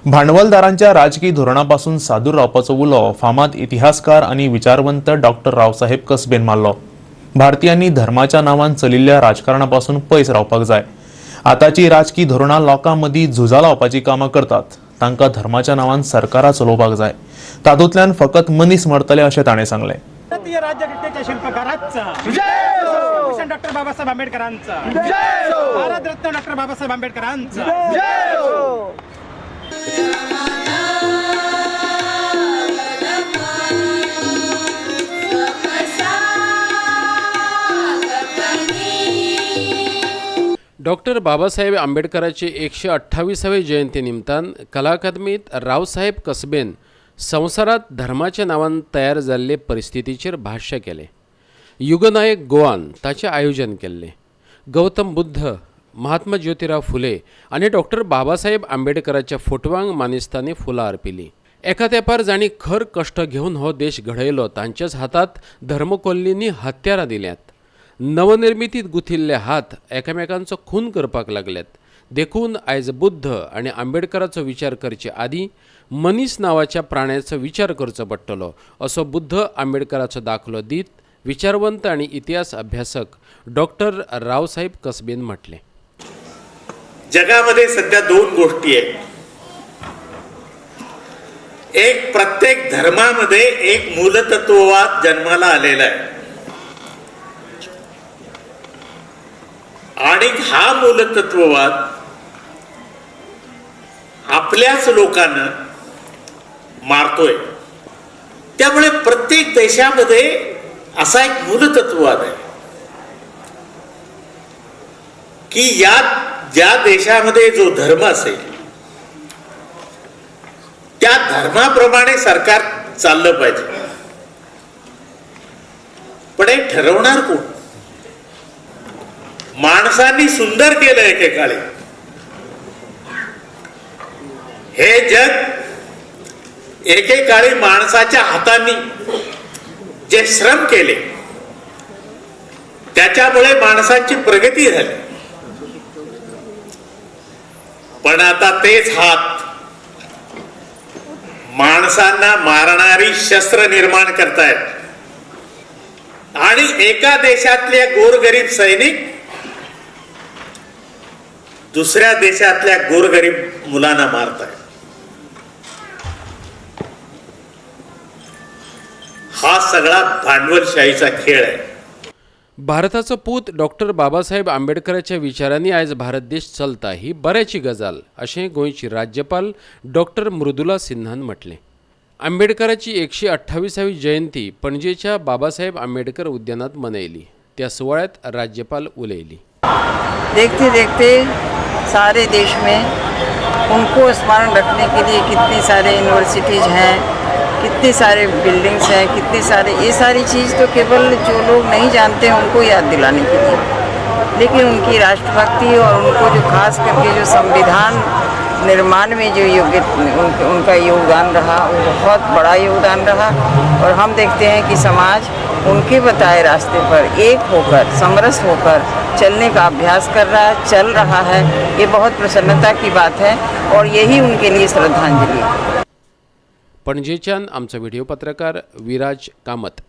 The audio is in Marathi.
भांडवलदारांच्या राजकीय धोरणापासून सादूर रावपाचो उलो फामाद इतिहासकार आणि विचारवंत डॉक्टर रावसाहेब कसबेन मारलो। भारतीयांनी धर्माच्या नावान चलिल्ल्या राजकारणापासून पयस रावपाक जाय। आताची राजकीय धोरणां लोकांमदी झुजा लावपाची कामां करतात, तांकां धर्माच्या नावान सरकारां चलोवपाक जाय। तातूंतल्यान फकत मनीस मरतले अशें ताणें सांगलें। भारतीय राज्यघटनेच्या शिल्पकारांचा जय हो, डॉक्टर बाबासाहेब आंबेडकरांचा जय हो, भारतरत्न डॉक्टर बाबासाहेब आंबेडकरांचा जय हो। डॉक्टर बाबासाहेब आंबेडकरांचे 128वे जयंती निमतान कला अकादमीत रावसाहेब कसबेन संवसारात धर्माच्या नावान तयार जाल्ले परिस्थितीचेर भाष्य केले। युगनायक गोवान ताचे आयोजन केल्ले। गौतम बुद्ध, महात्मा ज्योतिराव फुले आनी डॉक्टर बाबासाहेब आंबेडकरांच्या फोटवांक मानेस्तांनी फुलां अर्पिली। एका तेंपार जाणी खर कश्ट घेवन हो देश घडयलो, तांच्याच हातात धर्मकोल्लींनी हत्यारां दिल्यांत। नवनिर्मितीत गुथिल्ले हात एकामेकांचो खून करपाक लागल्यात। देखून आयज बुद्ध आनी आंबेडकराचो विचार करचे आदी मनीस नावाच्या प्राण्याचो विचार करचो पडटलो, असो बुद्ध आंबेडकराचो दाखलो दीत विचारवंत आनी इतिहास अभ्यासक डॉक्टर रावसाहेब कसबेन म्हटले। जगामध्ये सध्या दोन गोष्टी आहेत। एक, प्रत्येक धर्मामध्ये एक मूलतत्ववाद जन्माला आलेला आहे आणि हा मूलतत्ववाद आपल्याच लोकांना मारतोय। त्यामुळे प्रत्येक देशामध्ये असा एक मूलतत्ववाद आहे की ज्या देशामध्ये जो धर्म असेल त्या धर्माप्रमाणे सरकार चाललं पाहिजे। पण हे ठरवणार कोण? माणसांनी सुंदर केलं एकेकाळी। हे जग एकेकाळी माणसाच्या हातांनी जे श्रम केले त्याच्यामुळे माणसाची प्रगती झाली। पण आता तेच हात माणसांना मारणारी शस्त्र निर्माण करतायत आणि एका देशातले गोरगरीब सैनिक दुसऱ्या देशातल्या गोरगरीब मुलांना मारतायत। हा सगळा भांडवलशाहीचा खेळ आहे। भारताचो पूत डॉक्टर बाबासाहेब आंबेडकरांच्या विचारांनी आयज भारत देश चलता ही बऱ्याची गजाल, अशें गोंयची राज्यपाल डॉक्टर मृदुला सिन्हान म्हटलें। आंबेडकरांची 128वी जयंती पणजेच्या बाबासाहेब आंबेडकर उद्यानात मनयली। त्या सुवाळ्यात राज्यपाल उलयली। देखते देखते सारे देश में उनको स्मरण रखने के लिए कितने सारे यूनिवर्सिटीज़ हैं, कितने सारे बिल्डिंग्स हैं, कितने सारे, ये सारी चीज़ तो केवल जो लोग नहीं जानते हैं उनको याद दिलाने के लिए, लेकिन उनकी राष्ट्रभक्ति और उनको जो खास करके जो संविधान निर्माण में जो उनका योगदान रहा वो बहुत बड़ा योगदान रहा। और हम देखते हैं कि समाज उनके बताए रास्ते पर एक होकर, समरस होकर चलने का अभ्यास कर रहा है, चल रहा है। ये बहुत प्रसन्नता की बात है और यही उनके लिए श्रद्धांजलि है। पणजेच्यान आमचो व्हिडिओ पत्रकार विराज कामत।